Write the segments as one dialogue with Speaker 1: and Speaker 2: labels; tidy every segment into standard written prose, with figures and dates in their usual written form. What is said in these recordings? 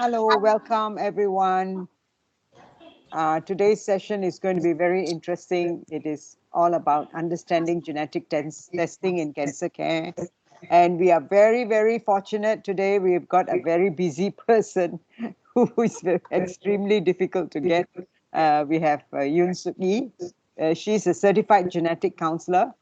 Speaker 1: Hello, welcome everyone. Today's session is going to be very interesting. It is all about understanding genetic testing in cancer care. And we are very, very fortunate today. We've got a very busy person who is extremely difficult to get. We have Yoon Sook. She's a certified genetic counselor,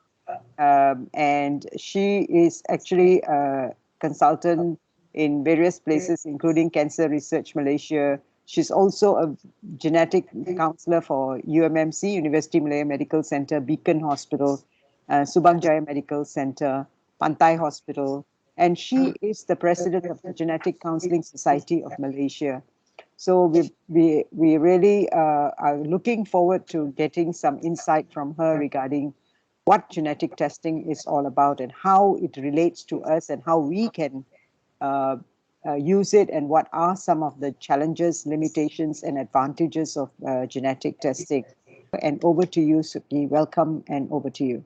Speaker 1: and she is actually a consultant in various places, including Cancer Research Malaysia. She's also a genetic counselor for UMMC, University Malaya Medical Center, Beacon Hospital, Subang Jaya Medical Center, Pantai Hospital, and she is the president of the Genetic Counseling Society of Malaysia. So we really are looking forward to getting some insight from her regarding what genetic testing is all about and how it relates to us and how we can uh, use it, and what are some of the challenges, limitations, and advantages of genetic testing. And over to you, Suki. Welcome, and over to you.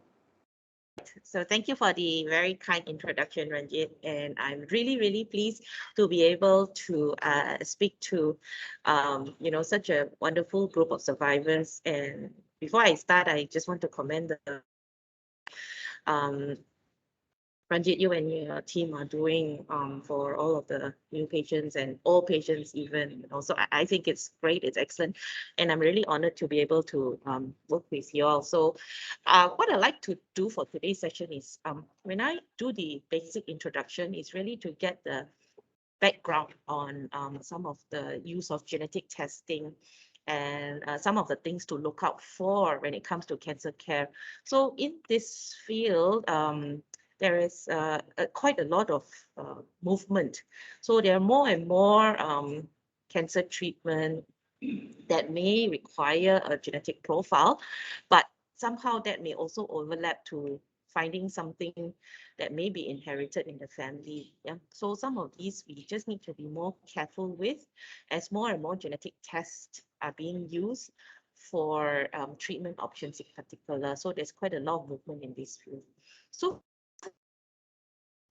Speaker 2: So thank you for the very kind introduction, Ranjit. And I'm really, really pleased to be able to speak to, such a wonderful group of survivors. And before I start, I just want to commend the um, Ranjit, you and your team are doing for all of the new patients and all patients even. Also, I think it's great, it's excellent. And I'm really honored to be able to work with you all. So what I like to do for today's session is when I do the basic introduction, is really to get the background on some of the use of genetic testing and some of the things to look out for when it comes to cancer care. So in this field, there is quite a lot of movement. So there are more and more cancer treatment that may require a genetic profile, but somehow that may also overlap to finding something that may be inherited in the family. Yeah. So some of these we just need to be more careful with as more and more genetic tests are being used for treatment options in particular. So there's quite a lot of movement in this field. So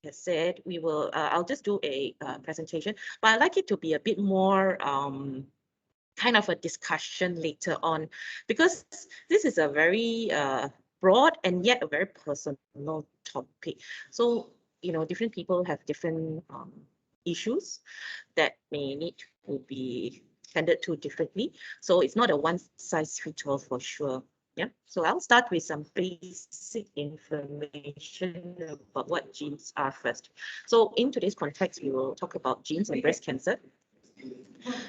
Speaker 2: has said, we will, I'll just do a presentation, but I'd like it to be a bit more kind of a discussion later on, because this is a very broad and yet a very personal topic. So, different people have different issues that may need to be tended to differently. So it's not a one size fits all for sure. Yeah. So I'll start with some basic information about what genes are first. So in today's context, we will talk about genes and breast cancer.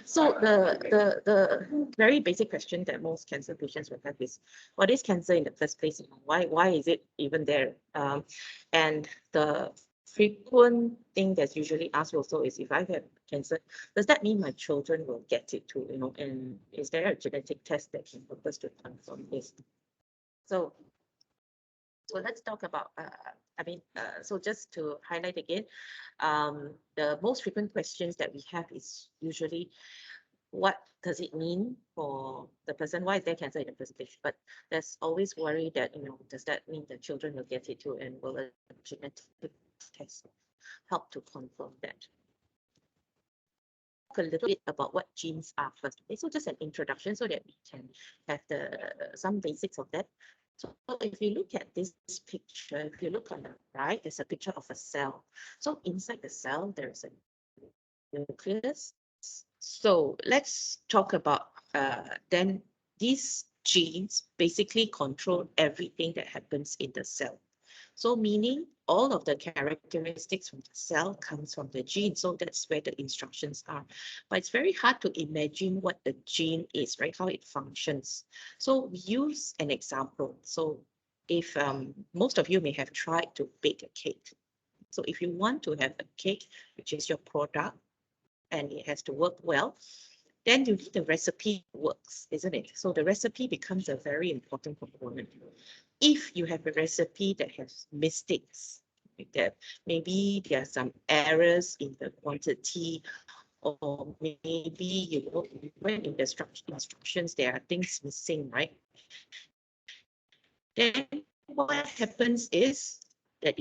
Speaker 2: So the very basic question that most cancer patients will have is, what is cancer in the first place? Why is it even there? And the frequent thing that's usually asked also is, if I have cancer, does that mean my children will get it too? And is there a genetic test that can help us to confirm this? So let's talk about, so just to highlight again, the most frequent questions that we have is usually, what does it mean for the person? Why is there cancer in the first place? But there's always worry that, does that mean the children will get it too? And will a genetic test help to confirm that? A little bit about what genes are first. Okay, so just an introduction so that we can have some basics of that. So if you look at this picture, if you look on the right, there's a picture of a cell. So inside the cell, there's a nucleus. So let's talk about then these genes basically control everything that happens in the cell. So meaning all of the characteristics from the cell comes from the gene. So that's where the instructions are. But it's very hard to imagine what the gene is, right? How it functions. So we use an example. So if most of you may have tried to bake a cake. So if you want to have a cake, which is your product, and it has to work well, then you need the recipe works, isn't it? So the recipe becomes a very important component. If you have a recipe that has mistakes, that maybe there are some errors in the quantity, or maybe when in the instructions there are things missing, right? Then what happens is that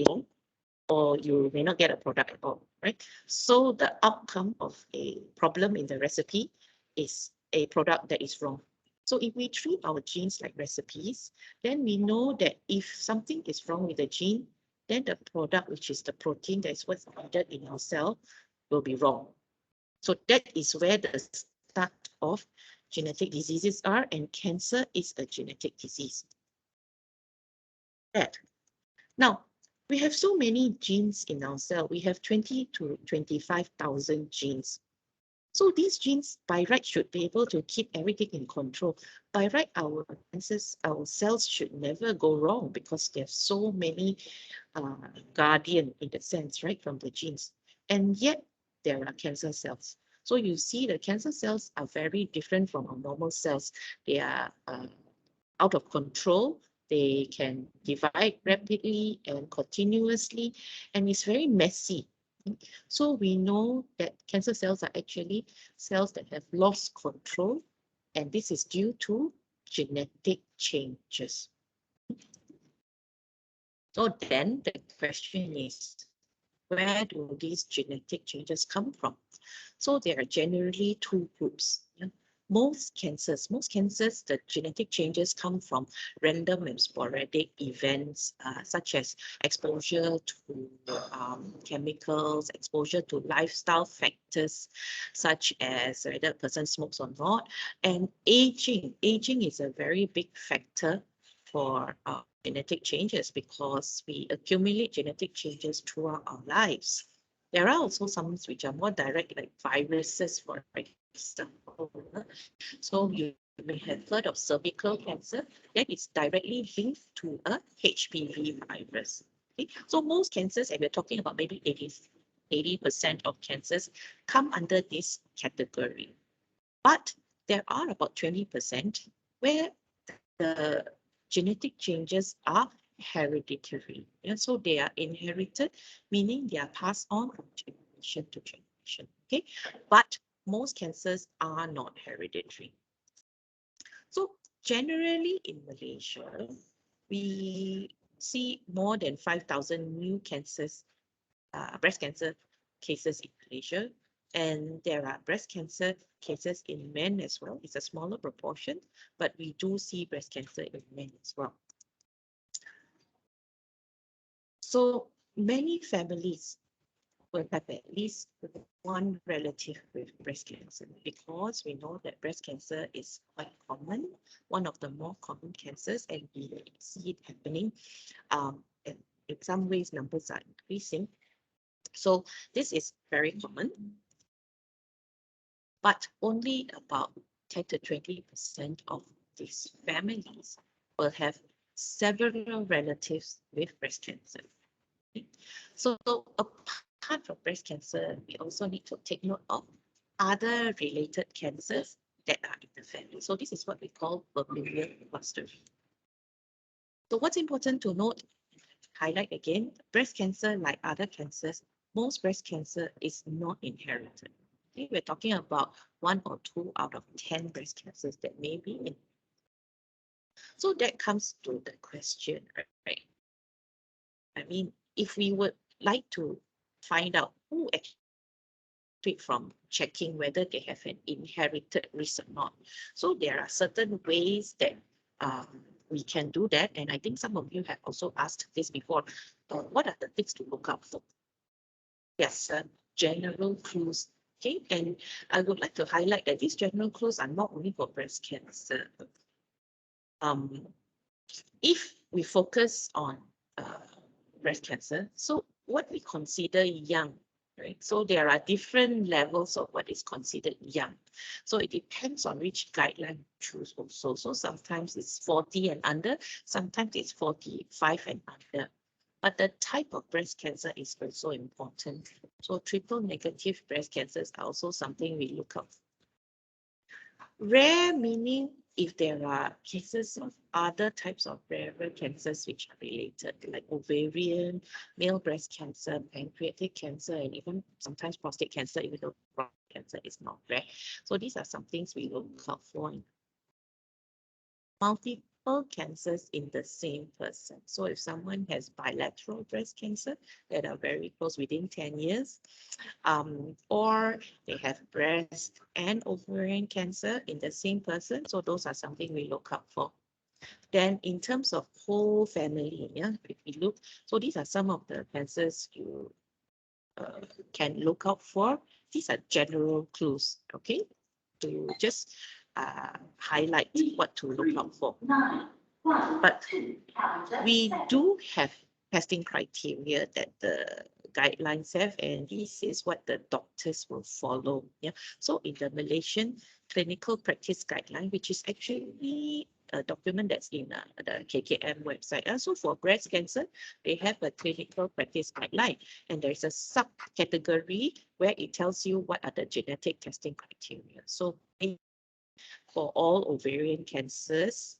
Speaker 2: or you may not get a product at all, right? So the outcome of a problem in the recipe is a product that is wrong. So if we treat our genes like recipes, then we know that if something is wrong with the gene, then the product, which is the protein that is what's needed in our cell, will be wrong. So that is where the start of genetic diseases are, and cancer is a genetic disease. That. Now, we have so many genes in our cell. We have 20 to 25,000 genes. So these genes, by right, should be able to keep everything in control. By right, our cells should never go wrong because they have so many guardian in the sense, right, from the genes. And yet, there are cancer cells. So you see the cancer cells are very different from our normal cells. They are out of control. They can divide rapidly and continuously, and it's very messy. So we know that cancer cells are actually cells that have lost control, and this is due to genetic changes. So then the question is, where do these genetic changes come from? So there are generally two groups. Yeah? Most cancers, the genetic changes come from random and sporadic events, such as exposure to chemicals, exposure to lifestyle factors, such as whether a person smokes or not, and aging. Aging is a very big factor for genetic changes because we accumulate genetic changes throughout our lives. There are also some which are more direct, like viruses, for example. So you may have heard of cervical cancer that is directly linked to a HPV virus. Okay? So most cancers, and we're talking about maybe 80% of cancers, come under this category. But there are about 20% where the genetic changes are hereditary. Yeah? So they are inherited, meaning they are passed on from generation to generation. Okay, but most cancers are not hereditary. So generally in Malaysia, we see more than 5,000 new cancers, breast cancer cases in Malaysia. And there are breast cancer cases in men as well. It's a smaller proportion, but we do see breast cancer in men as well. So many families will have at least one relative with breast cancer because we know that breast cancer is quite common, one of the more common cancers, and we see it happening. And in some ways, numbers are increasing. So this is very common, but only about 10 to 20% of these families will have several relatives with breast cancer. So apart from breast cancer, we also need to take note of other related cancers that are in the family. So this is what we call familial clustering. So what's important to note, highlight again, breast cancer, like other cancers, most breast cancer is not inherited. Okay, we're talking about 1 or 2 out of 10 breast cancers that may be in. So that comes to the question, right? I mean, if we would like to find out who actually from checking whether they have an inherited risk or not. So there are certain ways that we can do that. And I think some of you have also asked this before. What are the things to look out for? Yes, general clues. Okay, and I would like to highlight that these general clues are not only for breast cancer. If we focus on breast cancer, so what we consider young, right? So there are different levels of what is considered young. So it depends on which guideline you choose also. So sometimes it's 40 and under, sometimes it's 45 and under. But the type of breast cancer is also important. So triple negative breast cancers are also something we look up. Rare meaning if there are cases of other types of rarer cancers which are related, like ovarian, male breast cancer, pancreatic cancer, and even sometimes prostate cancer, even though prostate cancer is not rare. So these are some things we look out for. Multiple multiple cancers in the same person. So if someone has bilateral breast cancer that are very close within 10 years, or they have breast and ovarian cancer in the same person, so those are something we look up for. Then in terms of whole family, yeah, if we look, so these are some of the cancers you can look out for. These are general clues, okay, to just highlight what to look out for. But we do have testing criteria that the guidelines have, and this is what the doctors will follow. Yeah. So in the Malaysian clinical practice guideline, which is actually a document that's in the KKM website. So for breast cancer, they have a clinical practice guideline, and there's a subcategory where it tells you what are the genetic testing criteria. So for all ovarian cancers,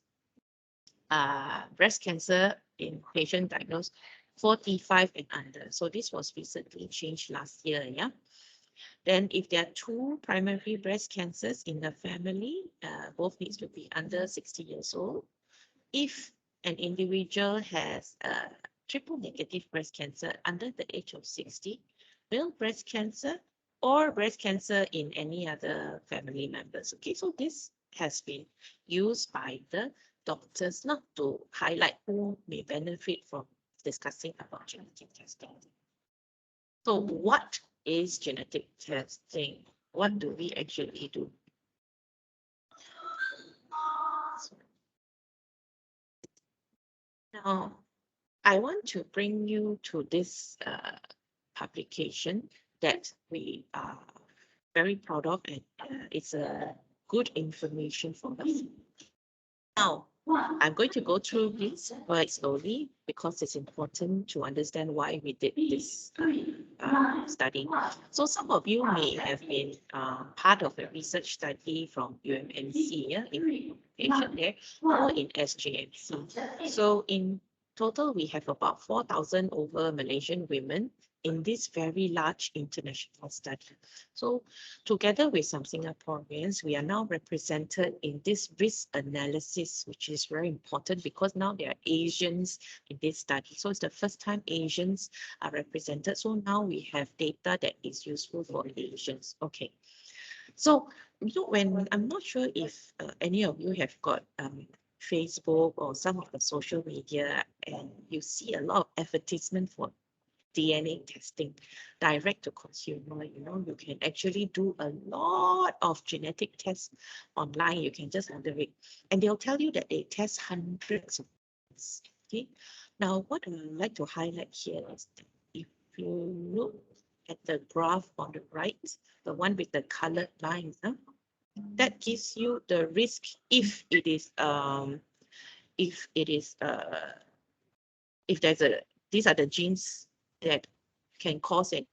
Speaker 2: breast cancer in patient diagnosed 45 and under. So this was recently changed last year. Yeah. Then if there are two primary breast cancers in the family, both needs to be under 60 years old. If an individual has triple negative breast cancer under the age of 60, male breast cancer, or breast cancer in any other family members. Okay, so this has been used by the doctors not to highlight who may benefit from discussing about genetic testing. So what is genetic testing? What do we actually do? Now, I want to bring you to this publication that we are very proud of, and it's a good information for us. Now, I'm going to go through this quite slowly because it's important to understand why we did this study. So some of you may have been part of a research study from UMNC, yeah, in patient there, or in SJMC. So in total, we have about 4,000 over Malaysian women in this very large international study. So together with some Singaporeans, we are now represented in this risk analysis, which is very important because now there are Asians in this study. So it's the first time Asians are represented. So now we have data that is useful for Asians. Okay. So, when I'm not sure if any of you have got Facebook or some of the social media, and you see a lot of advertisement for DNA testing direct to consumer, you can actually do a lot of genetic tests online. You can just order it, and they'll tell you that they test hundreds of things. Okay. Now, what I would like to highlight here is that if you look at the graph on the right, the one with the colored lines, that gives you the risk if it is if there's these are the genes that can cause an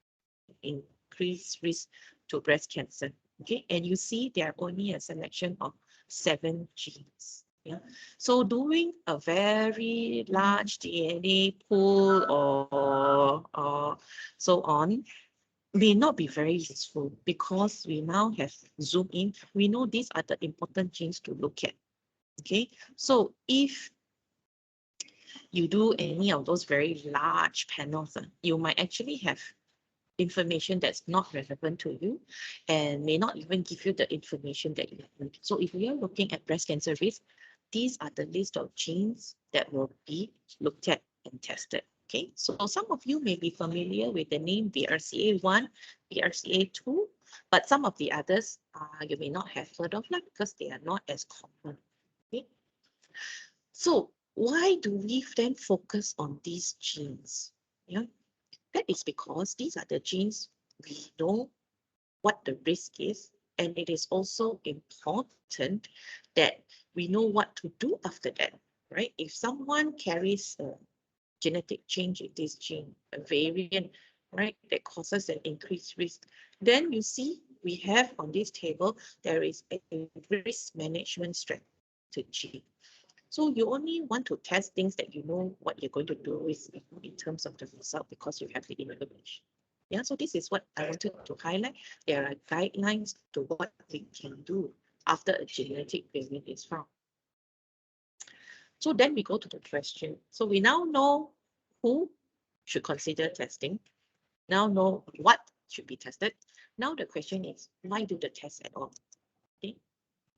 Speaker 2: increased risk to breast cancer. Okay, and you see there are only a selection of 7 genes. Yeah, so doing a very large DNA pool or so on may not be very useful because we now have zoomed in. We know these are the important genes to look at. Okay, so if you do any of those very large panels, you might actually have information that's not relevant to you and may not even give you the information that you need. So if we are looking at breast cancer risk, these are the list of genes that will be looked at and tested. Okay, so some of you may be familiar with the name BRCA1, BRCA2, but some of the others you may not have heard of because they are not as common. Okay, so why do we then focus on these genes? Yeah, that is because these are the genes we know what the risk is, and it is also important that we know what to do after that, right? If someone carries a genetic change in this gene, a variant, right, that causes an increased risk, then you see we have on this table, there is a risk management strategy. So you only want to test things that you know what you're going to do with in terms of the result because you have the information. Yeah, so this is what I wanted to highlight. There are guidelines to what we can do after a genetic variant is found. So then we go to the question. So we now know who should consider testing, now know what should be tested. Now the question is, why do the test at all? Okay.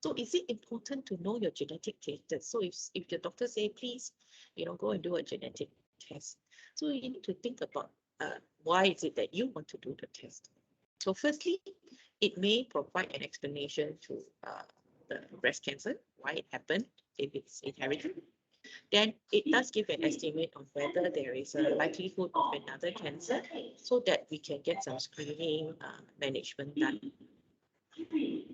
Speaker 2: So is it important to know your genetic status? So if the doctor say, please, go and do a genetic test. So you need to think about why is it that you want to do the test. So firstly, it may provide an explanation to the breast cancer, why it happened, if it's inherited. Then it does give an estimate of whether there is a likelihood of another cancer so that we can get some screening management done.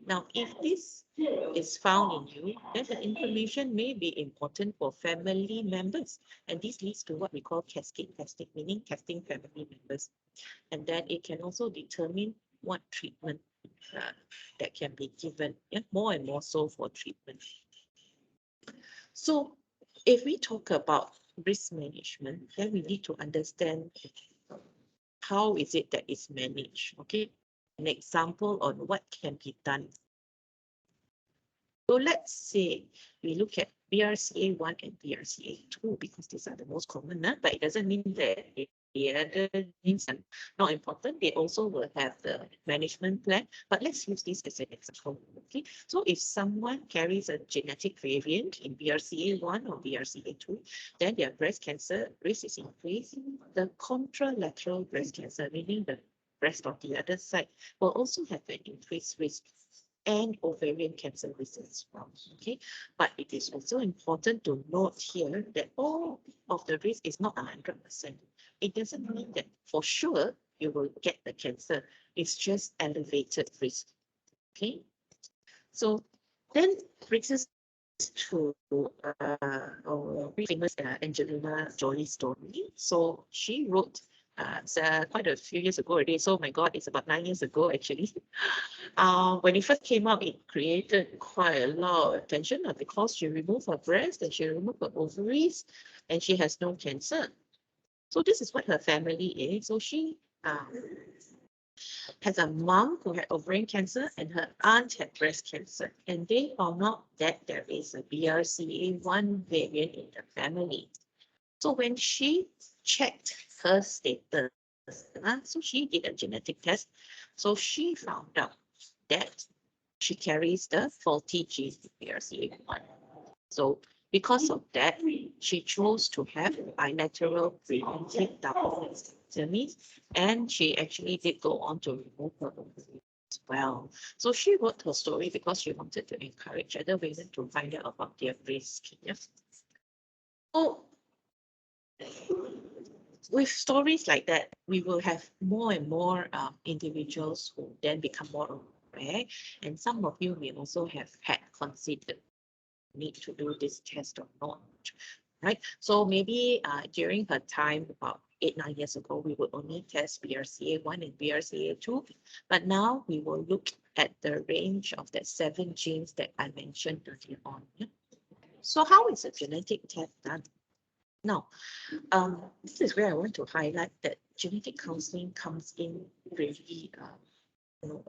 Speaker 2: Now, if this is found in you, then the information may be important for family members. And this leads to what we call cascade testing, meaning testing family members. And then it can also determine what treatment that can be given, more and more so for treatment. So if we talk about risk management, then we need to understand how is it that it's managed, okay? An example on what can be done. So let's say we look at BRCA1 and BRCA2 because these are the most common, but it doesn't mean that the other genes are not important. They also will have the management plan, but let's use this as an example. Okay, so if someone carries a genetic variant in BRCA1 or BRCA2, then their breast cancer risk is increased. The contralateral breast cancer, meaning the breast of the other side, will also have an increased risk, and ovarian cancer risk as well. Okay, but it is also important to note here that all of the risk is not 100%. It doesn't mean that for sure you will get the cancer. It's just elevated risk. Okay, so then brings us to our famous Angelina Jolie story. So she wrote quite a few years ago already. So my God, it's about 9 years ago actually. When it first came out, it created quite a lot of attention because she removed her breast and she removed her ovaries and she has no cancer. So this is what her family is. So she has a mom who had ovarian cancer and her aunt had breast cancer. And they found out that there is a BRCA1 variant in the family. So when she checked her status, so she did a genetic test. So she found out that she carries the faulty gene BRCA1. So because of that, she chose to have bilateral preventive double mastectomy, and she actually did go on to remove her ovary as well. So she wrote her story because she wanted to encourage other women to find out about their risk. Yes. So with stories like that, we will have more and more individuals who then become more aware, and some of you may also have had considered need to do this test or not, right? So maybe during her time, about 8-9 years ago, we would only test BRCA1 and BRCA2, but now we will look at the range of the 7 genes that I mentioned earlier on. Yeah? So how is a genetic test done? Now, this is where I want to highlight that genetic counseling comes in really,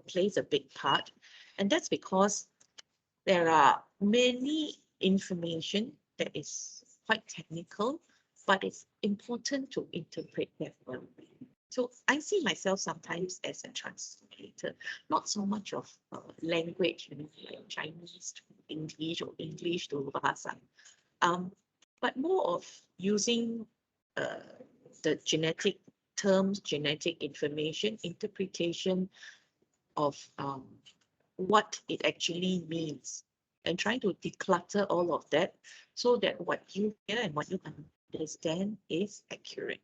Speaker 2: plays a big part, and that's because there are many information that is quite technical, but it's important to interpret that well. So I see myself sometimes as a translator, not so much of language, like Chinese to English or English to Bahasa, but more of using the genetic terms, genetic information, interpretation of what it actually means, and trying to declutter all of that so that what you hear and what you understand is accurate.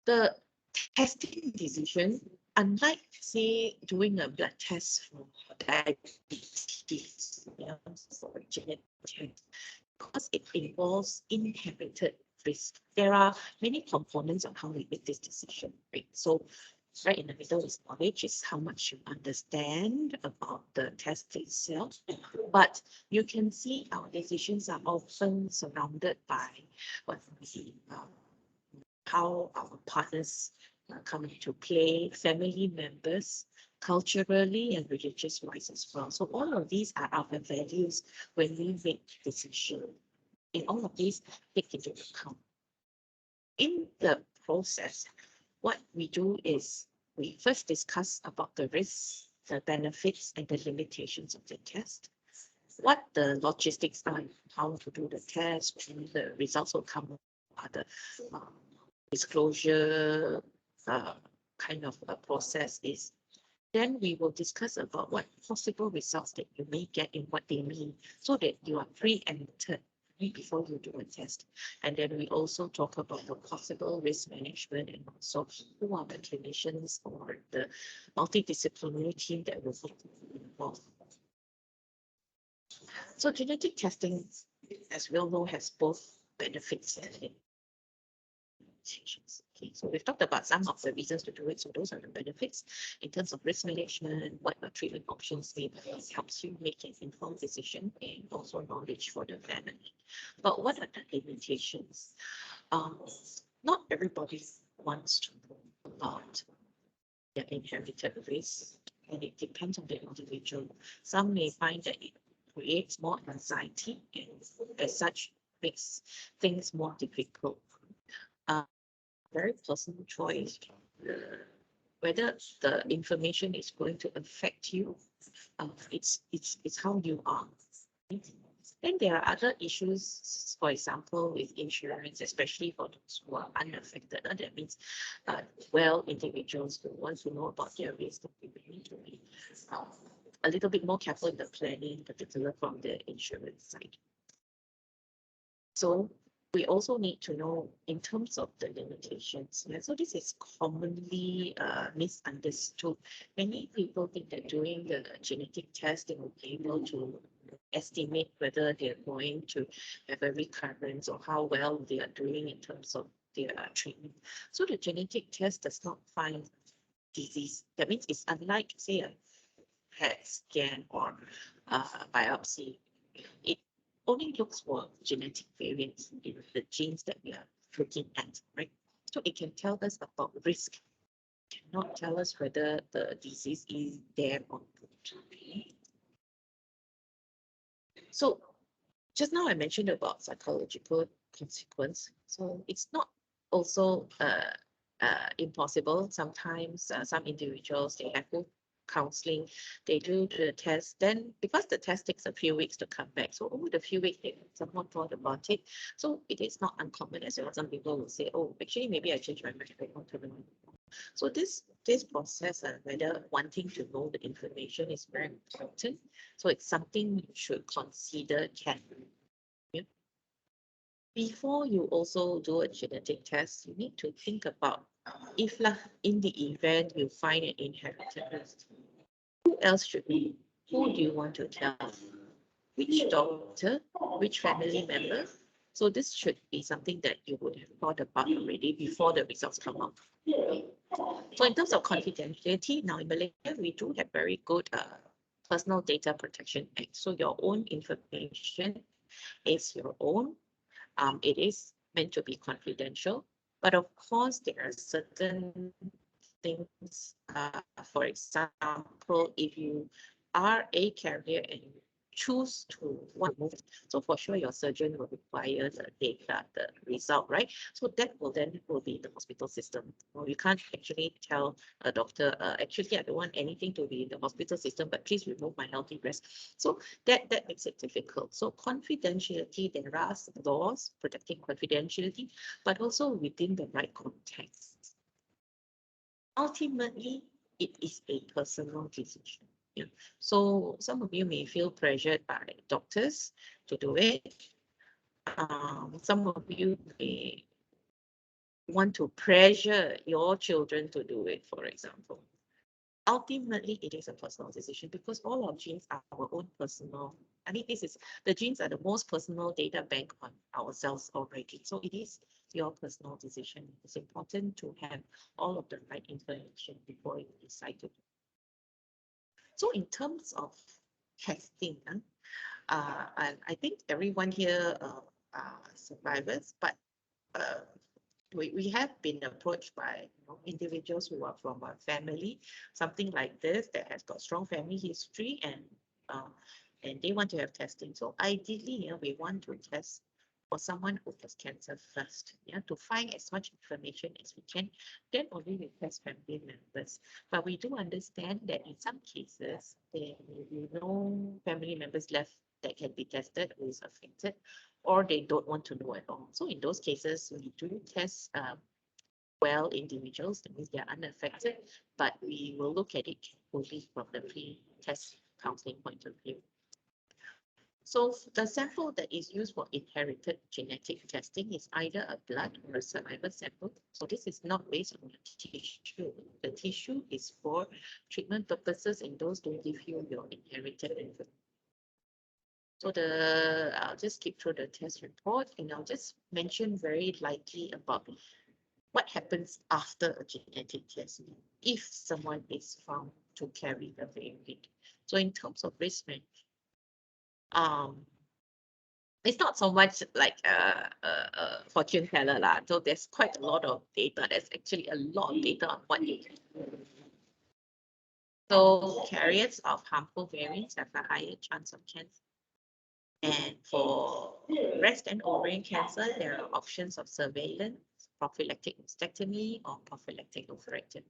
Speaker 2: The testing decision, unlike say doing a blood test for diabetes, for genetic test, because it involves inherited risk, there are many components on how we make this decision, right? So right in the middle is knowledge, is how much you understand about the test itself. But you can see our decisions are often surrounded by what we how our partners come into play, family members, culturally and religious wise as well. So all of these are our values when we make decisions. And all of these take into account. In the process, what we do is we first discuss about the risks, the benefits, and the limitations of the test, what the logistics are, how to do the test, and the results will come out the disclosure kind of a process is. Then we will discuss about what possible results that you may get and what they mean so that you are preempted before you do a test. And then we also talk about the possible risk management and also who are the clinicians or the multidisciplinary team that will be involved. So genetic testing, as we all know, has both benefits and limitations. Okay, so we've talked about some of the reasons to do it. So those are the benefits in terms of risk management, what the treatment options may be, helps you make an informed decision and also knowledge for the family. But what are the limitations? Not everybody wants to know about their inherited risk, and it depends on the individual. Some may find that it creates more anxiety and as such makes things more difficult. Very personal choice. Whether the information is going to affect you, it's how you are. Then there are other issues, for example, with insurance, especially for those who are unaffected. That means, well, individuals who want to know about their risk, we need to be a little bit more careful in the planning, particularly from the insurance side. So we also need to know in terms of the limitations. Yeah? So this is commonly misunderstood. Many people think that doing the genetic test, they will be able to estimate whether they're going to have a recurrence or how well they are doing in terms of their treatment. So the genetic test does not find disease. That means it's unlike, say, a PET scan or biopsy. It only looks for genetic variants in the genes that we are looking at, right? So it can tell us about risk. It cannot tell us whether the disease is there or not. So just now I mentioned about psychological consequence. So it's not also impossible. Sometimes some individuals, they have good counseling, they do the test. Then because the test takes a few weeks to come back, so over the few weeks, they somewhat thought about it. So it is not uncommon as well. Some people will say, oh, actually, maybe I changed my mind. I want to know. So this process, whether wanting to know the information is very important. So it's something you should consider carefully. Yeah. Before you also do a genetic test, you need to think about if in the event you find an inherited risk, who else should be? Who do you want to tell? Which doctor? Which family member? So this should be something that you would have thought about already before the results come out. So in terms of confidentiality, now in Malaysia, we do have very good Personal Data Protection Act. So your own information is your own. It is meant to be confidential, but of course there are certain things. For example, if you are a carrier and you choose to want to move, so for sure your surgeon will require the data, the result, right? So that will then be the hospital system. Well, you can't actually tell a doctor, actually I don't want anything to be in the hospital system, but please remove my healthy breast. So that makes it difficult. So confidentiality, there are laws protecting confidentiality, but also within the right context. Ultimately, it is a personal decision. Yeah. So some of you may feel pressured by doctors to do it. Some of you may want to pressure your children to do it, for example. Ultimately, it is a personal decision because all our genes are our own personal. I mean, the genes are the most personal data bank on ourselves already. So it is your personal decision. It's important to have all of the right information before you decide to do. So in terms of testing, I think everyone here are survivors, but we have been approached by individuals who are from a family, something like this, that has got strong family history, and they want to have testing. So ideally, we want to test for someone who has cancer first, to find as much information as we can. Then only we test family members. But we do understand that in some cases, there may be no family members left that can be tested who is affected, or they don't want to know at all. So in those cases, we do test well individuals, that means they are unaffected, but we will look at it carefully from the pre-test counseling point of view. So the sample that is used for inherited genetic testing is either a blood or a saliva sample. So this is not based on the tissue. The tissue is for treatment purposes, and those don't give you your inherited information. So I'll just skip through the test report, and I'll just mention very lightly about what happens after a genetic test if someone is found to carry the variant. So in terms of risk management, it's not so much like a fortune teller lah. So there's quite a lot of data. There's actually a lot of data on what you can do. So carriers of harmful variants have a higher chance of cancer. And for breast and ovarian cancer, there are options of surveillance, prophylactic mastectomy, or prophylactic oophorectomy.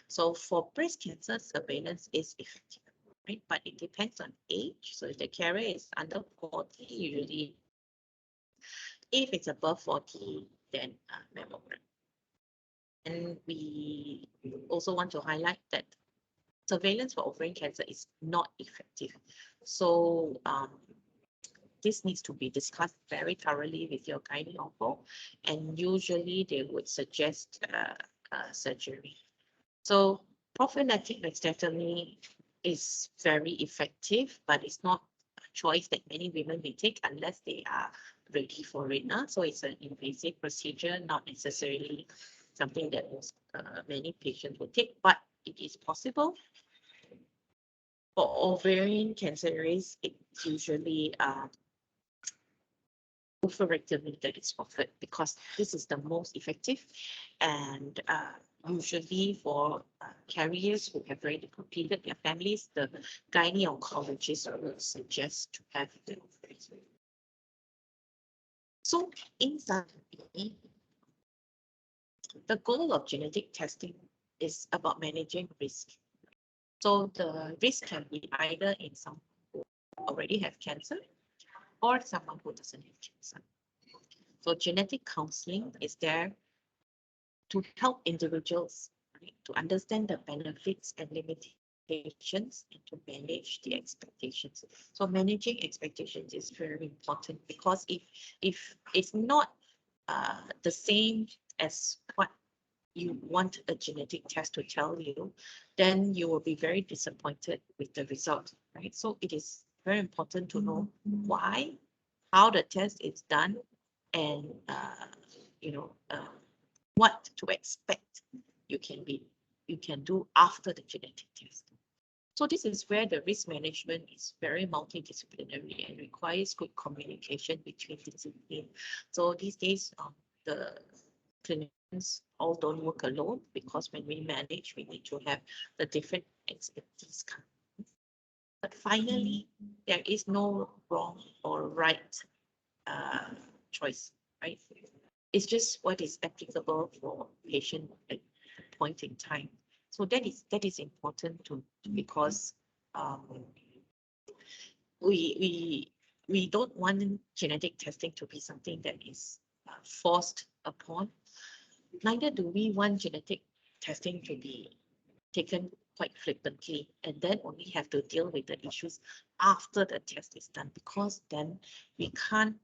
Speaker 2: So for breast cancer, surveillance is effective, right? But it depends on age. So if the carrier is under 40, usually, if it's above 40, then mammogram. And we also want to highlight that surveillance for ovarian cancer is not effective. So this needs to be discussed very thoroughly with your gynae, and usually they would suggest surgery. So prophylactic mastectomy is very effective, but it's not a choice that many women may take unless they are ready for it. So it's an invasive procedure, not necessarily something that many patients will take, but it is possible. For ovarian cancer rates, it's usually oophorectomy that is offered because this is the most effective, and usually for carriers who have already completed their families, the gynae oncologist will suggest to have the oophorectomy. So in summary, the goal of genetic testing is about managing risk. So the risk can be either in someone who already have cancer or someone who doesn't have cancer. So genetic counseling is there to help individuals, right, to understand the benefits and limitations and to manage the expectations. So managing expectations is very important because if it's not the same as what you want a genetic test to tell you, then you will be very disappointed with the result, right? So it is very important to know why, how the test is done, and what to expect you can do after the genetic test. So this is where the risk management is very multidisciplinary and requires good communication between disciplines. So these days, the clinicians all don't work alone because when we manage, we need to have the different expertise. But finally, there is no wrong or right choice, right? It's just what is applicable for patient at a point in time. So that is important because we don't want genetic testing to be something that is forced upon. Neither do we want genetic testing to be taken quite flippantly and then only have to deal with the issues after the test is done, because then we can't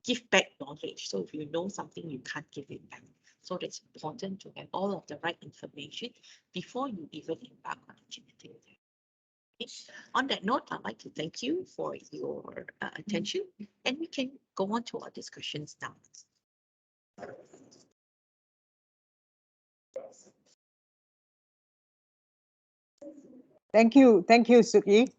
Speaker 2: give back knowledge. So if you know something, you can't give it back. So it's important to have all of the right information before you even embark on a genetic test. On that note, I'd like to thank you for your attention, and we can go on to our discussions now.
Speaker 1: Thank you, Suki.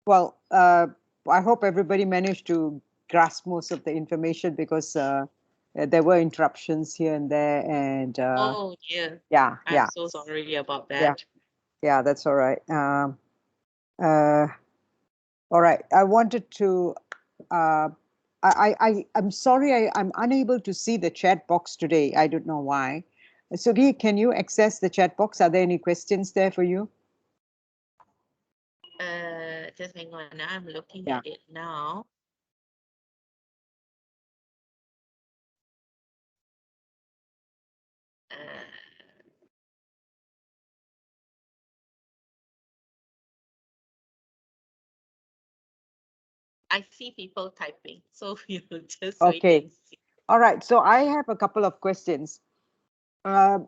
Speaker 1: Well, I hope everybody managed to grasp most of the information because there were interruptions here and there, and
Speaker 2: Oh, yeah.
Speaker 1: yeah,
Speaker 2: I'm so sorry about
Speaker 1: yeah,
Speaker 2: that.
Speaker 1: yeah, that's all right. Uh, all right. I wanted to. Uh, I'm sorry. I'm unable to see the chat box today. I don't know why. Sugi, can you access the chat box? Are there any questions there for you?
Speaker 2: Just hang on. I'm looking
Speaker 1: Yeah.
Speaker 2: at it now. Uh, I see people typing, so we'll just wait
Speaker 1: Okay.
Speaker 2: and see.
Speaker 1: All right. So I have a couple of questions. Uh,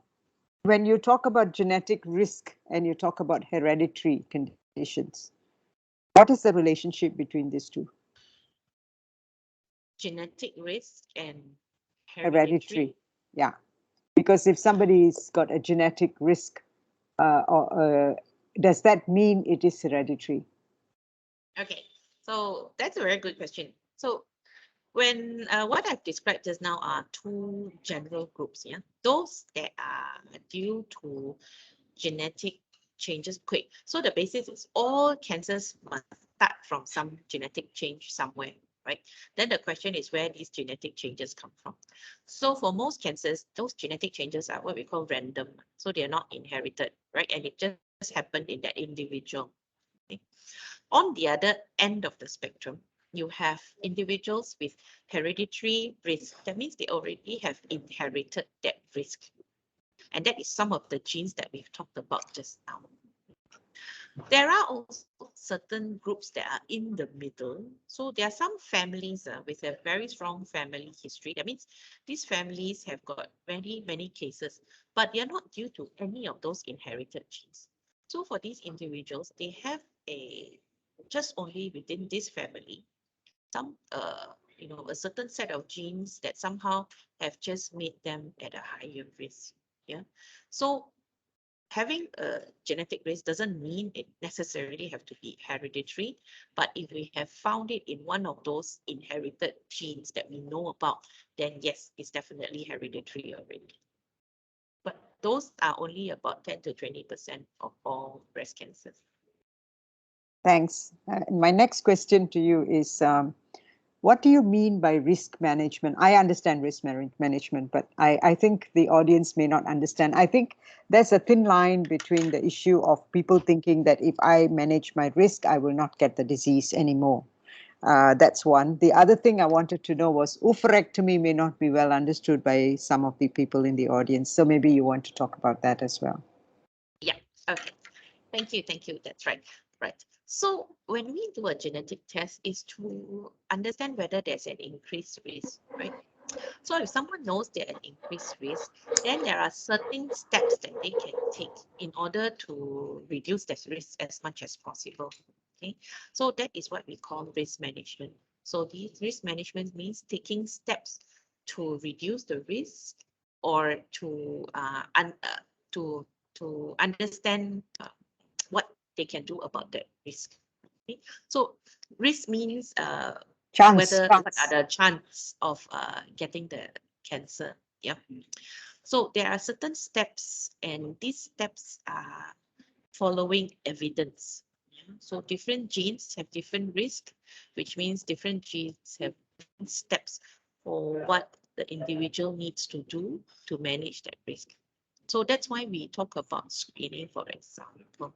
Speaker 1: when you talk about genetic risk and you talk about hereditary conditions, what is the relationship between these two?
Speaker 2: Genetic risk and
Speaker 1: Hereditary.
Speaker 2: hereditary.
Speaker 1: Yeah. Because if somebody's got a genetic risk, does that mean it is hereditary?
Speaker 2: Okay, so that's a very good question. So when what I've described just now are two general groups, yeah, those that are due to genetic changes quick. So the basis is all cancers must start from some genetic change somewhere, right? Then the question is where these genetic changes come from. So for most cancers, those genetic changes are what we call random. So they are not inherited, right? And it just happened in that individual. Okay? On the other end of the spectrum, you have individuals with hereditary risk. That means they already have inherited that risk. And that is some of the genes that we've talked about just now. There are also certain groups that are in the middle. So there are some families with a very strong family history. That means these families have got many, many cases, but they are not due to any of those inherited genes. So for these individuals, they have a just only within this family, some a certain set of genes that somehow have just made them at a higher risk. Yeah. So having a genetic risk doesn't mean it necessarily have to be hereditary, but if we have found it in one of those inherited genes that we know about, then yes, it's definitely hereditary already. But those are only about 10 to 20% of all breast cancers.
Speaker 1: Thanks. My next question to you is, what do you mean by risk management? I understand risk management, but I think the audience may not understand. I think there's a thin line between the issue of people thinking that if I manage my risk, I will not get the disease anymore. That's one. The other thing I wanted to know was oophorectomy may not be well understood by some of the people in the audience. So maybe you want to talk about that as well.
Speaker 2: Yeah, okay. Thank you, thank you. That's right. Right. So when we do a genetic test is to understand whether there's an increased risk, right? So if someone knows they're at increased risk, then there are certain steps that they can take in order to reduce that risk as much as possible. Okay, so that is what we call risk management. So this risk management means taking steps to reduce the risk or to to understand what they can do about that risk. Okay? So risk means
Speaker 1: Chance.
Speaker 2: whether what are the chance of getting the cancer. Yeah. So there are certain steps, and these steps are following evidence. Yeah? So different genes have different risk, which means different genes have different steps for what the individual needs to do to manage that risk. So that's why we talk about screening, for example.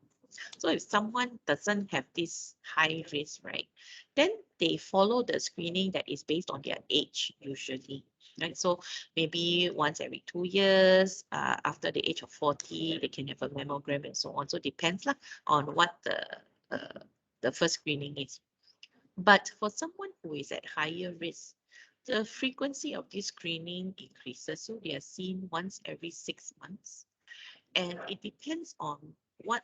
Speaker 2: So if someone doesn't have this high risk, right, then they follow the screening that is based on their age usually. Right. So maybe once every 2 years, after the age of 40, they can have a mammogram and so on. So it depends lah, on what the first screening is. But for someone who is at higher risk, the frequency of this screening increases. So they are seen once every 6 months. And it depends on what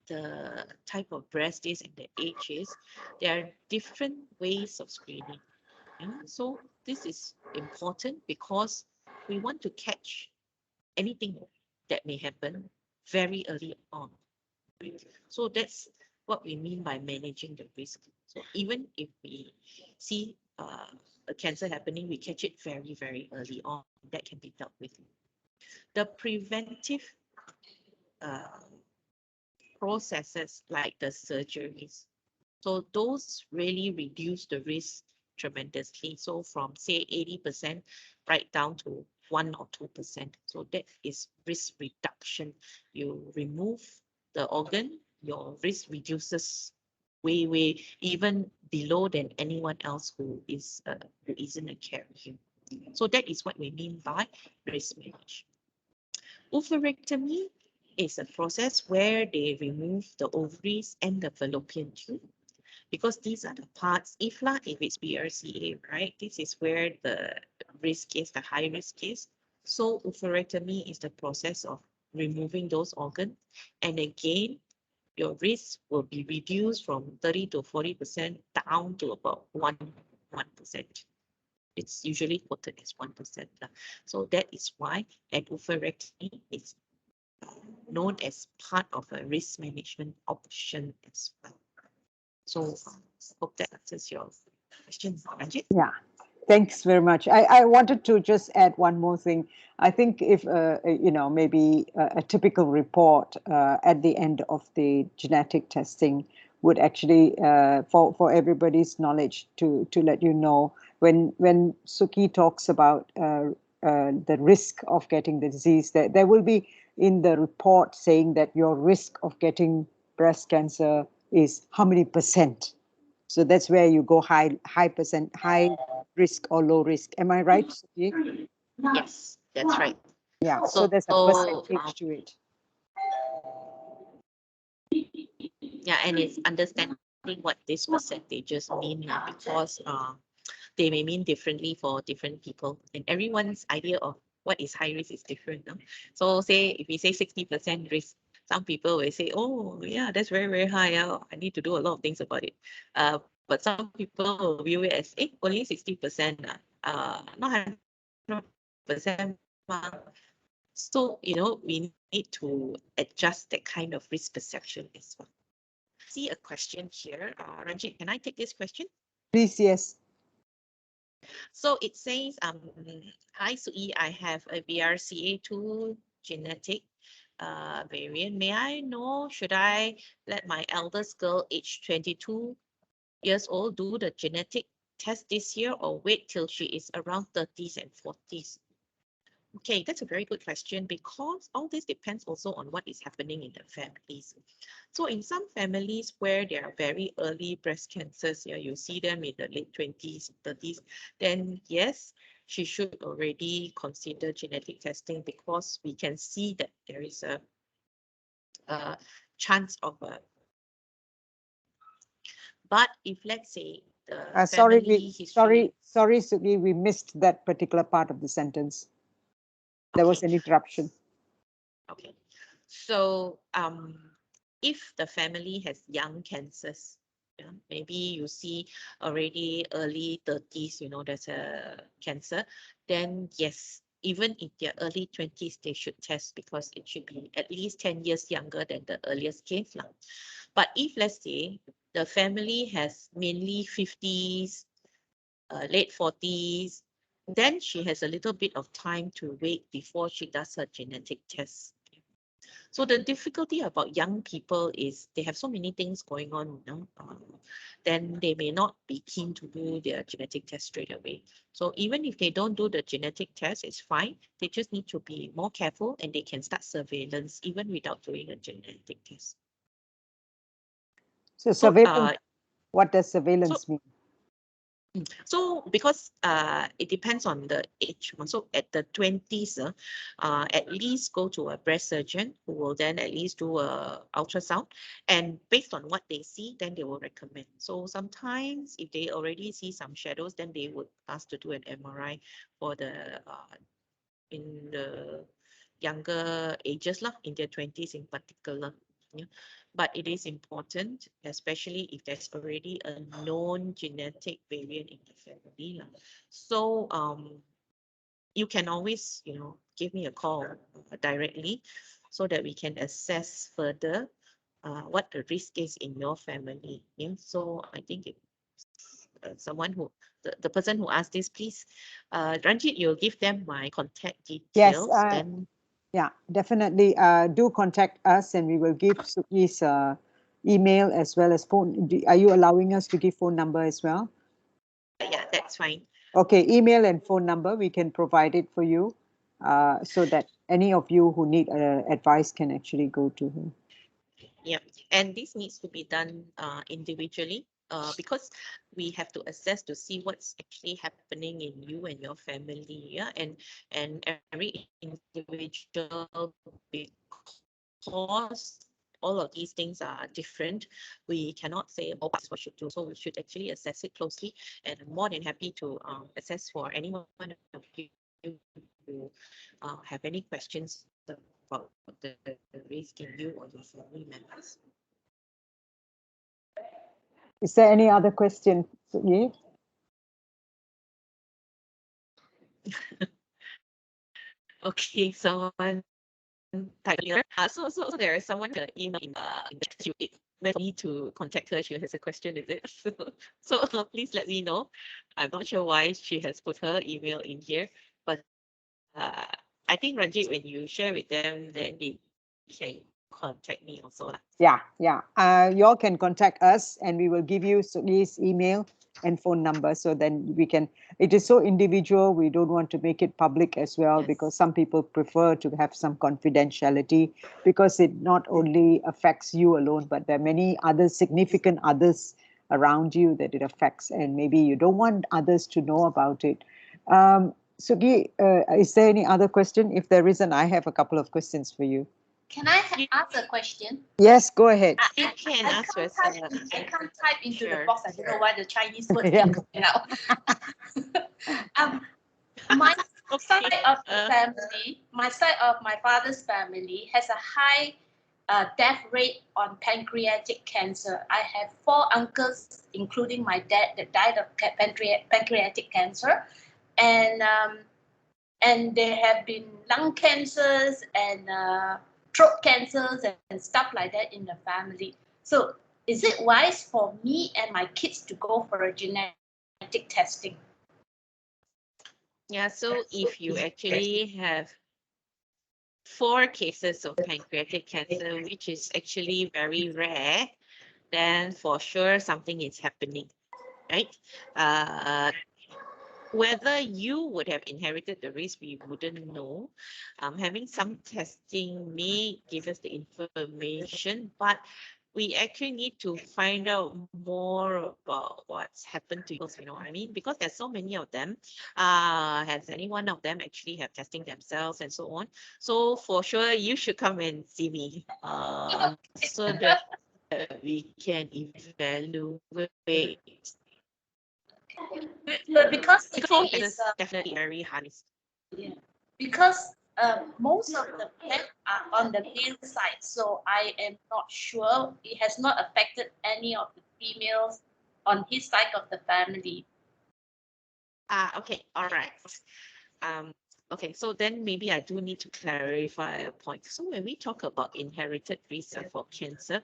Speaker 2: the type of breast is and the age is. There are different ways of screening. Yeah? So this is important because we want to catch anything that may happen very early on. Right? So that's what we mean by managing the risk. So even if we see a cancer happening, we catch it very, very early on. That can be dealt with. The preventive processes like the surgeries, so those really reduce the risk tremendously. So from say 80% right down to 1 or 2%. So that is risk reduction. You remove the organ, your risk reduces way even below than anyone else who isn't a carrier. So that is what we mean by risk management. Oophorectomy is a process where they remove the ovaries and the fallopian tube, because these are the parts, if it's BRCA, right? This is where the risk is, the high risk is. So oophorectomy is the process of removing those organs. And again, your risk will be reduced from 30 to 40% down to about 1%. It's usually quoted as 1%. So that is why an oophorectomy is known as part of a risk management option as well. So hope that answers your question, Ranjit.
Speaker 1: Yeah. Thanks very much. I wanted to just add one more thing. I think if, maybe a typical report at the end of the genetic testing would actually, for everybody's knowledge, to let you know, when Suki talks about the risk of getting the disease, there will be in the report saying that your risk of getting breast cancer is how many percent. So that's where you go high risk or low risk. Am I right, Suki?
Speaker 2: Yes, that's right.
Speaker 1: Yeah, so there's a percentage to it.
Speaker 2: Yeah, and it's understanding what these percentages mean because they may mean differently for different people, and everyone's idea of what is high risk is different. No? So say if we say 60% risk, some people will say, oh yeah, that's very, very high. I need to do a lot of things about it. But some people will view it as only 60%, not 100%. So, we need to adjust that kind of risk perception as well. See a question here. Ranjit, can I take this question?
Speaker 1: Please, yes.
Speaker 2: So it says, hi Sui, I have a BRCA2 genetic variant. May I know, should I let my eldest girl, age 22 years old, do the genetic test this year or wait till she is around 30s and 40s? Okay, that's a very good question because all this depends also on what is happening in the families. So in some families where there are very early breast cancers, you see them in the late 20s, 30s, then yes, she should already consider genetic testing because we can see that there is a chance of a. But if let's say the family history.
Speaker 1: Sorry, Suki, we missed that particular part of the sentence. There was an interruption.
Speaker 2: Okay, so if the family has young cancers, maybe you see already early 30s, there's a cancer, then yes, even in their early 20s, they should test because it should be at least 10 years younger than the earliest case. But if let's say the family has mainly 50s, late 40s, then she has a little bit of time to wait before she does her genetic test. So the difficulty about young people is they have so many things going on, then they may not be keen to do their genetic test straight away. So even if they don't do the genetic test, it's fine. They just need to be more careful and they can start surveillance even without doing a genetic test.
Speaker 1: So surveillance, what does surveillance mean?
Speaker 2: So because it depends on the age. So at the 20s, at least go to a breast surgeon who will then at least do a ultrasound. And based on what they see, then they will recommend. So sometimes if they already see some shadows, then they would ask to do an MRI for the in the younger ages, in their 20s in particular. Yeah. But it is important, especially if there's already a known genetic variant in the family. So you can always, give me a call directly so that we can assess further what the risk is in your family. Yeah. So I think someone who, the person who asked this, please, Ranjit, you'll give them my contact
Speaker 1: Yes,
Speaker 2: details. Then
Speaker 1: yeah, definitely. Do contact us, and we will give Suki's email as well as phone. Are you allowing us to give phone number as well?
Speaker 2: yeah, that's fine.
Speaker 1: Okay, email and phone number, we can provide it for you, so that any of you who need advice can actually go to her.
Speaker 2: Yeah, and this needs to be done individually, because we have to assess to see what's actually happening in you and your family. Yeah, and every individual, because all of these things are different, we cannot say, oh, that's what should do. So we should actually assess it closely, and I'm more than happy to assess for anyone of you who have any questions about the risk in you or your family members.
Speaker 1: Is there any other question, Suki?
Speaker 2: Okay, someone typed here. So there is someone email in the chat. Where for me to contact her. She has a question, is it? So please let me know. I'm not sure why she has put her email in here, but I think Ranjit, when you share with them, then they can contact me also.
Speaker 1: Yeah, yeah. You all can contact us, and we will give you Suki's email and phone number, so then we can. It is so individual. We don't want to make it public as well,
Speaker 2: Yes.
Speaker 1: because some people prefer to have some confidentiality, because it not only affects you alone, but there are many other significant others around you that it affects, and maybe you don't want others to know about it. Suki, is there any other question? If there isn't, I have a couple of questions for you.
Speaker 3: Can I ask a question?
Speaker 1: Yes, go ahead.
Speaker 2: You can ask first.
Speaker 3: I can't type into the
Speaker 2: Sure.
Speaker 3: box. I don't know why the Chinese words
Speaker 1: Yeah.
Speaker 3: didn't come out. My side of the family, my side of my father's family has a high death rate on pancreatic cancer. I have 4 uncles, including my dad, that died of pancreatic cancer, and there have been lung cancers and throat cancers and stuff like that in the family. So is it wise for me and my kids to go for a genetic testing?
Speaker 2: Yeah, so if you actually have 4 cases of pancreatic cancer, which is actually very rare, then for sure something is happening, right? Whether you would have inherited the risk, we wouldn't know. Having some testing may give us the information, but we actually need to find out more about what's happened to you know what I mean? Because there's so many of them. Has any one of them actually have testing themselves and so on? So for sure, you should come and see me, so that we can evaluate.
Speaker 3: Because the thing
Speaker 2: This
Speaker 3: is,
Speaker 2: is definitely very hard.
Speaker 3: yeah, because most of the men are on the male side, so I am not sure it has not affected any of the females on his side of the family.
Speaker 2: Okay, all right. Okay, so then maybe I do need to clarify a point. So when we talk about inherited risk for cancer,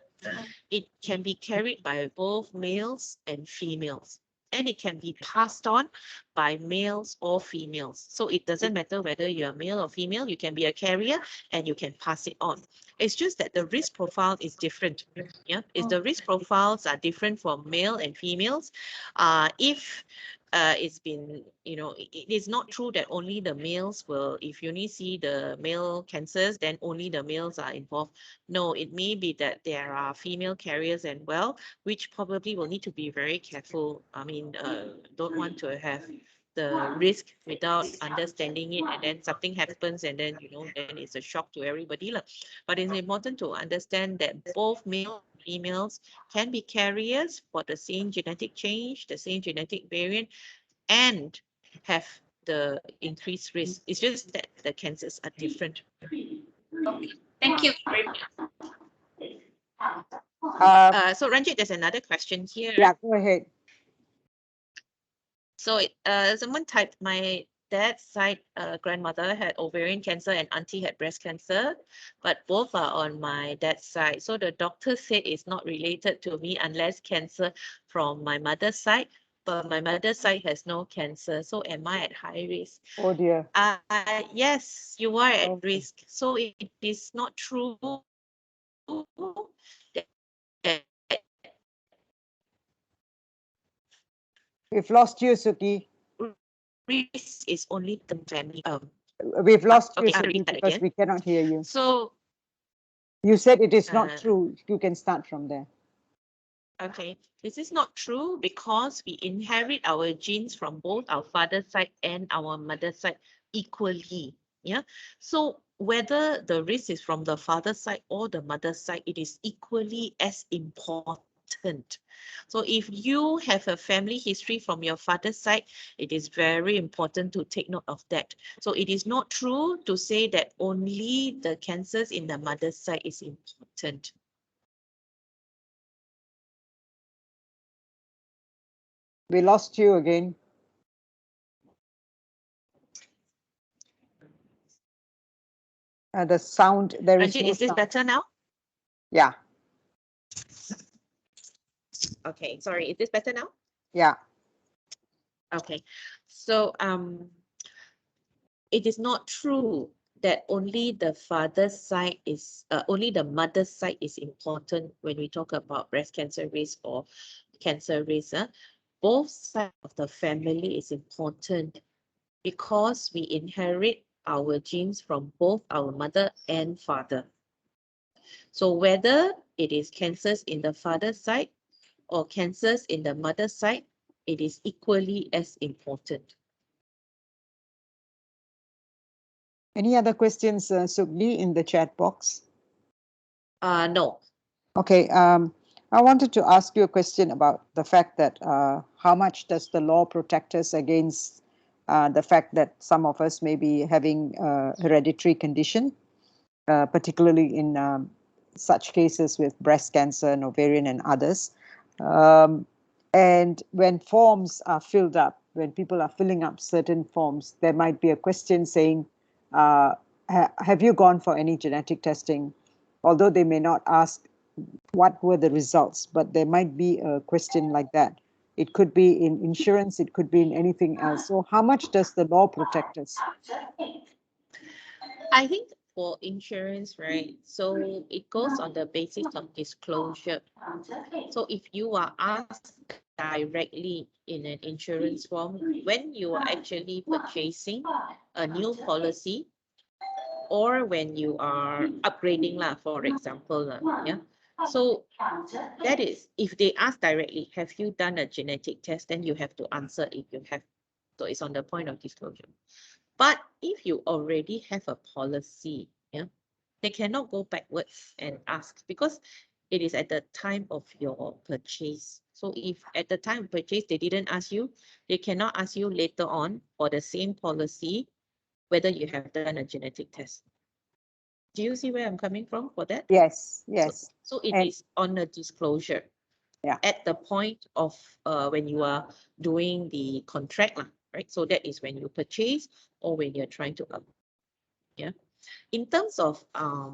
Speaker 2: it can be carried by both males and females, and it can be passed on by males or females. So it doesn't matter whether you're male or female, you can be a carrier and you can pass it on. It's just that the risk profile is different. Yeah, is the risk profiles are different for male and females. If it's been, it is not true that only the males will, if you only see the male cancers, then only the males are involved. No, it may be that there are female carriers as well, which probably will need to be very careful. I mean, don't want to have the risk without understanding it, and then something happens, and then then it's a shock to everybody. But it's important to understand that both male and females can be carriers for the same genetic change, the same genetic variant, and have the increased risk. It's just that the cancers are different.
Speaker 3: Okay, thank you very much.
Speaker 2: So Ranjit, there's another question here.
Speaker 1: Yeah, go ahead.
Speaker 2: So someone typed, my dad's side grandmother had ovarian cancer and auntie had breast cancer, but both are on my dad's side. So the doctor said it's not related to me unless cancer from my mother's side, but my mother's side has no cancer. So am I at high risk?
Speaker 1: Oh dear.
Speaker 2: Yes, you are at
Speaker 1: Okay.
Speaker 2: risk. So it is not true that
Speaker 1: We've lost you, Suki.
Speaker 2: risk is only the family.
Speaker 1: We've lost you,
Speaker 2: Okay, I'll
Speaker 1: Suki,
Speaker 2: read that
Speaker 1: because
Speaker 2: again.
Speaker 1: we cannot hear you.
Speaker 2: So,
Speaker 1: You said it is not true. You can start from there.
Speaker 2: okay, this is not true because we inherit our genes from both our father's side and our mother's side equally. Yeah. So whether the risk is from the father's side or the mother's side, it is equally as important. So if you have a family history from your father's side, it is very important to take note of that. So it is not true to say that only the cancers in the mother's side is important.
Speaker 1: We lost you again. The sound, there is
Speaker 2: Ranjit,
Speaker 1: no
Speaker 2: is this
Speaker 1: sound.
Speaker 2: better now?
Speaker 1: Yeah,
Speaker 2: Okay, sorry, is this better now?
Speaker 1: yeah.
Speaker 2: Okay, so it is not true that only the father's side is only the mother's side is important when we talk about breast cancer risk or cancer risk. Both sides of the family is important because we inherit our genes from both our mother and father. So whether it is cancers in the father's side or cancers in the mother's side, it is equally as important.
Speaker 1: Any other questions, Sugli, in the chat box?
Speaker 2: No.
Speaker 1: Okay, I wanted to ask you a question about the fact that how much does the law protect us against the fact that some of us may be having a hereditary condition, particularly in such cases with breast cancer and ovarian and others. And when forms are filled up, when people are filling up certain forms, there might be a question saying, have you gone for any genetic testing? Although they may not ask what were the results, but there might be a question like that. It could be in insurance, it could be in anything else. So how much does the law protect us?
Speaker 2: I think for insurance, right? So it goes on the basis of disclosure. So if you are asked directly in an insurance form, when you are actually purchasing a new policy, or when you are upgrading, lah, for example, yeah. So that is, if they ask directly, have you done a genetic test? Then you have to answer if you have. So it's on the point of disclosure. But if you already have a policy, yeah, they cannot go backwards and ask because it is at the time of your purchase. So if at the time of purchase they didn't ask you, they cannot ask you later on for the same policy whether you have done a genetic test. Do you see where I'm coming from for that?
Speaker 1: Yes, yes.
Speaker 2: So it
Speaker 1: And
Speaker 2: is on a disclosure.
Speaker 1: yeah.
Speaker 2: At the point of when you are doing the contract, right? So that is when you purchase or when you're trying to up. Yeah. In terms of uh,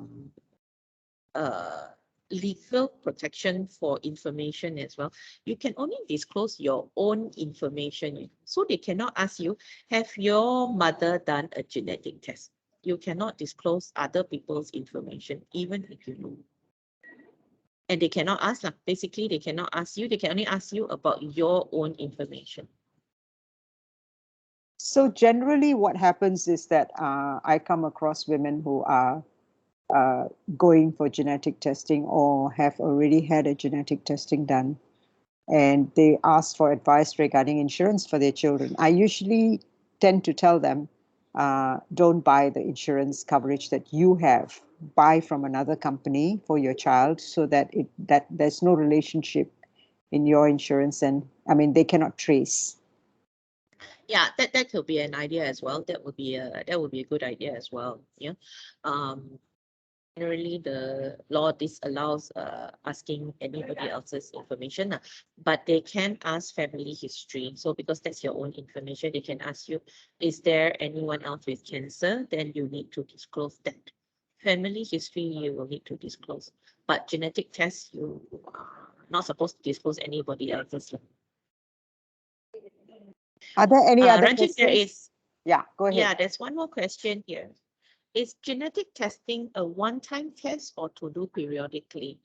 Speaker 2: legal protection for information as well, you can only disclose your own information. So they cannot ask you, have your mother done a genetic test? You cannot disclose other people's information, even if you know. And they cannot ask, basically, they cannot ask you, they can only ask you about your own information.
Speaker 1: So generally what happens is that I come across women who are going for genetic testing or have already had a genetic testing done, and they ask for advice regarding insurance for their children. I usually tend to tell them, don't buy the insurance coverage that you have. Buy from another company for your child so that there's no relationship in your insurance, and I mean they cannot trace.
Speaker 2: Yeah, that could be an idea as well. That would be a good idea as well. Yeah. Generally the law disallows asking anybody else's information, but they can ask family history. So because that's your own information, they can ask you, is there anyone else with cancer? Then you need to disclose that. Family history you will need to disclose, but genetic tests you are not supposed to disclose anybody else's.
Speaker 1: Are there any other
Speaker 2: Ranjit, there
Speaker 1: questions?
Speaker 2: is,
Speaker 1: Yeah, go ahead.
Speaker 2: yeah, there's one more question here. Is genetic testing a one-time test or to do periodically?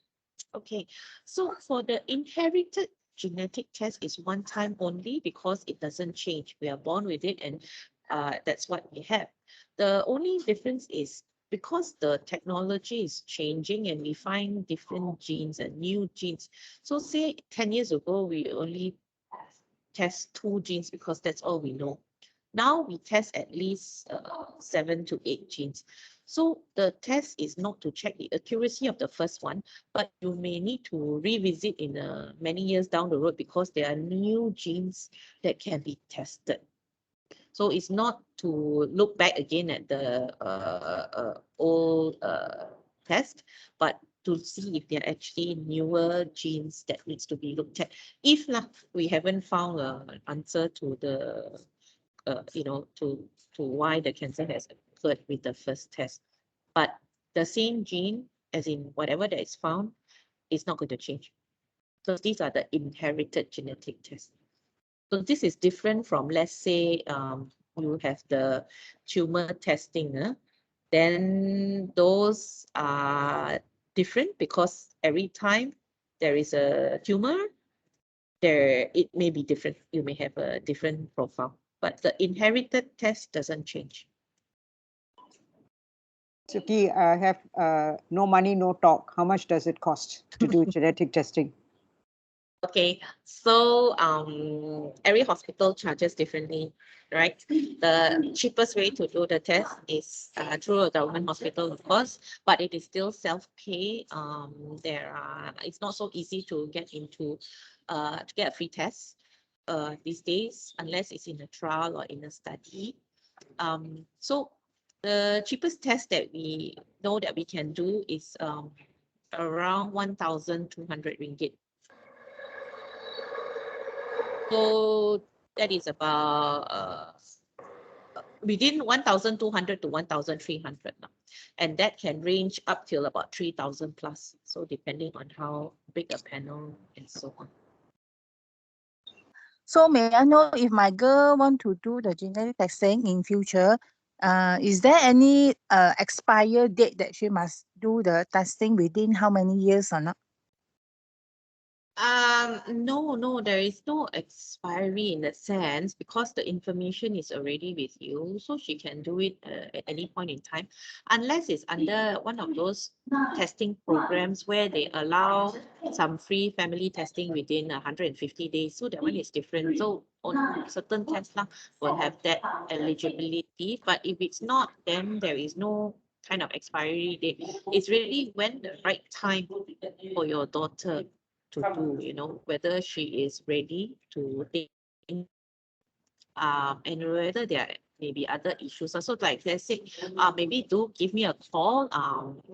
Speaker 2: Okay, so for the inherited genetic test is one time only because it doesn't change. We are born with it and that's what we have. The only difference is because the technology is changing and we find different genes and new genes. So say 10 years ago, we only test 2 genes because that's all we know. Now we test at least 7 to 8 genes. So the test is not to check the accuracy of the first one, but you may need to revisit in many years down the road because there are new genes that can be tested. So it's not to look back again at the old test, but to see if there are actually newer genes that needs to be looked at. If we haven't found an answer to the to why the cancer has occurred with the first test. But the same gene, as in whatever that is found, is not going to change. So these are the inherited genetic tests. So this is different from, let's say, you have the tumor testing, then those are different because every time there is a tumor, it may be different. You may have a different profile, but the inherited test doesn't change.
Speaker 1: Suki, I have no money, no talk. How much does it cost to do genetic testing?
Speaker 2: Okay, so every hospital charges differently, right? The cheapest way to do the test is through a government hospital, of course, but it is still self-pay. It's not so easy to get into to get a free test these days, unless it's in a trial or in a study. So the cheapest test that we know that we can do is around 1,200 ringgit. So that is about within 1,200 to 1,300 now. And that can range up till about 3,000 plus. So depending on how big a panel and so on.
Speaker 4: So may I know if my girl want to do the genetic testing in future, is there any expire date that she must do the testing within how many years or not?
Speaker 2: No, there is no expiry in that sense because the information is already with you, so she can do it at any point in time, unless it's under one of those testing programs where they allow some free family testing within 150 days. So that one is different. So on certain tests will have that eligibility, but if it's not, then there is no kind of expiry date. It's really when the right time for your daughter to do, whether she is ready to take and whether there are maybe other issues. So like let's say, maybe do give me a call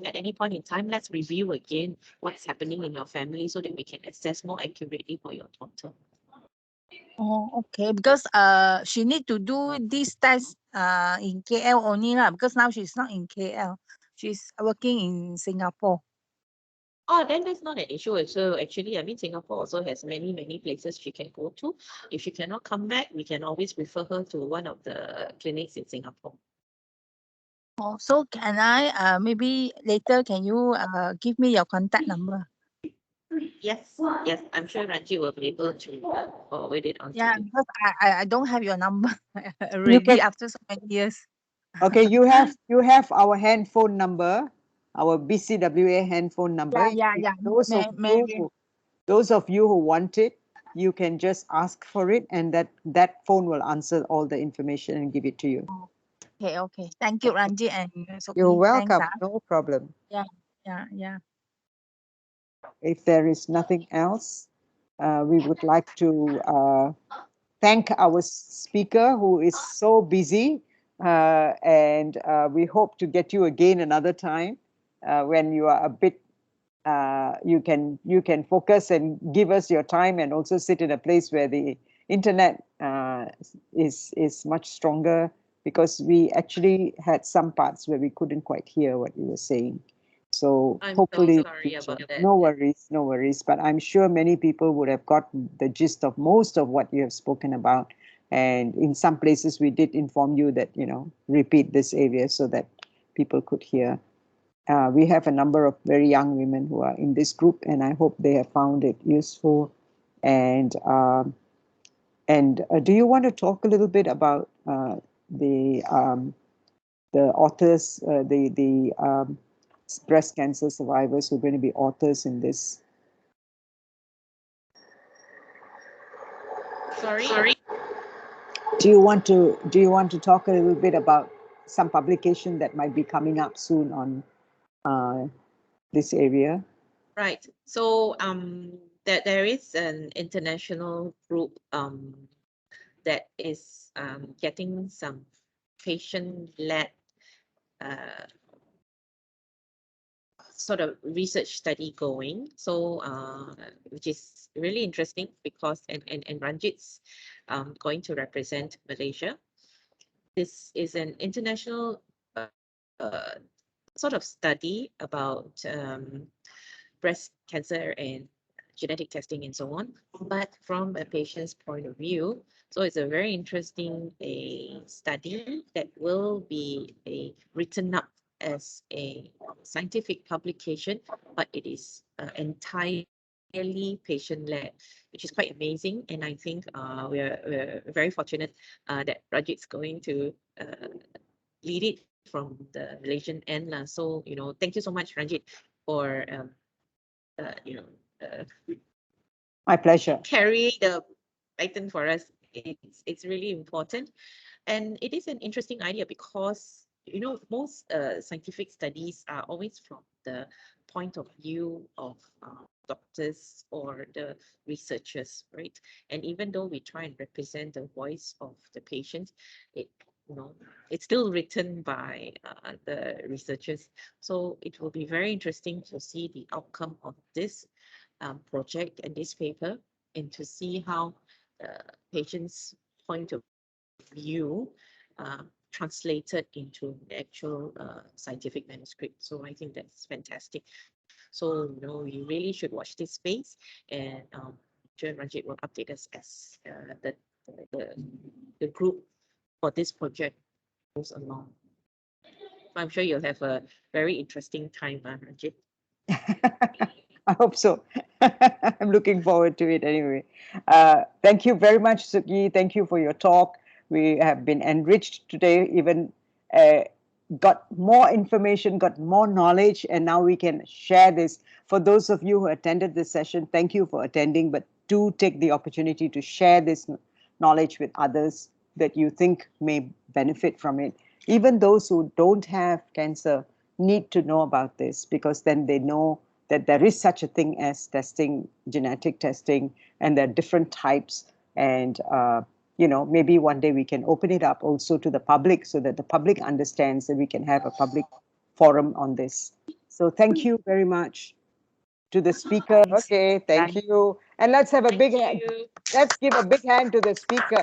Speaker 2: at any point in time. Let's review again what's happening in your family so that we can assess more accurately for your daughter.
Speaker 4: Oh, okay. Because she need to do this test in KL only lah. Because now she's not in KL. She's working in Singapore.
Speaker 2: Oh, then that's not an issue. So actually, I mean, Singapore also has many, many places she can go to. If she cannot come back, we can always refer her to one of the clinics in Singapore.
Speaker 4: Oh, so can I maybe later can you give me your contact number?
Speaker 2: Yes, I'm sure Ranji will be able to forward it on to
Speaker 4: Yeah,
Speaker 2: you.
Speaker 4: because I don't have your number
Speaker 1: You
Speaker 4: already
Speaker 1: can,
Speaker 4: after so many years.
Speaker 1: okay, you have our handphone number, our BCWA handphone number.
Speaker 4: Yeah.
Speaker 1: Those of you who want it, you can just ask for it, and that phone will answer all the information and give it to you.
Speaker 4: Okay. Thank you, Ranji and Sook.
Speaker 1: You're
Speaker 4: Thanks.
Speaker 1: welcome. No problem.
Speaker 4: Yeah.
Speaker 1: If there is nothing else, we would like to thank our speaker who is so busy, and we hope to get you again another time when you are a bit you can focus and give us your time, and also sit in a place where the internet is much stronger, because we actually had some parts where we couldn't quite hear what you were saying. So
Speaker 2: I'm
Speaker 1: hopefully,
Speaker 2: so sorry about that.
Speaker 1: no worries. But I'm sure many people would have gotten the gist of most of what you have spoken about. And in some places, we did inform you that, repeat this area so that people could hear. We have a number of very young women who are in this group, and I hope they have found it useful. And do you want to talk a little bit about the authors, the breast cancer survivors who are going to be authors in this?
Speaker 2: Sorry.
Speaker 1: Do you want to talk a little bit about some publication that might be coming up soon on this area?
Speaker 2: Right. So there is an international group that is getting some patient-led sort of research study going. So which is really interesting because and Ranjit's going to represent Malaysia. This is an international sort of study about breast cancer and genetic testing and so on, but from a patient's point of view. So it's a very interesting study that will be written up as a scientific publication, but it is entirely patient-led, which is quite amazing. And I think we're very fortunate that Rajit's going to lead it from the Malaysian end. So, thank you so much, Ranjit, for
Speaker 1: my pleasure.
Speaker 2: Carry the item for us. It's really important, and it is an interesting idea because most scientific studies are always from the point of view of doctors or the researchers, right? And even though we try and represent the voice of the patient, it it's still written by the researchers. So it will be very interesting to see the outcome of this project and this paper, and to see how patients' point of view translated into the actual scientific manuscript. So I think that's fantastic. So you really should watch this space, and Joan Ranjit will update us as the group for this project goes along. I'm sure you'll have a very interesting time, Ranjit.
Speaker 1: I hope so. I'm looking forward to it anyway. Thank you very much, Suki. Thank you for your talk. We have been enriched today, even got more information, got more knowledge, and now we can share this. For those of you who attended this session, thank you for attending, but do take the opportunity to share this knowledge with others that you think may benefit from it. Even those who don't have cancer need to know about this, because then they know that there is such a thing as testing, genetic testing, and there are different types. And maybe one day we can open it up also to the public, so that the public understands that we can have a public forum on this. So thank you very much to the speaker.
Speaker 2: Thanks.
Speaker 1: Okay, thank you. And let's have a big hand. Let's give a big hand to the speaker.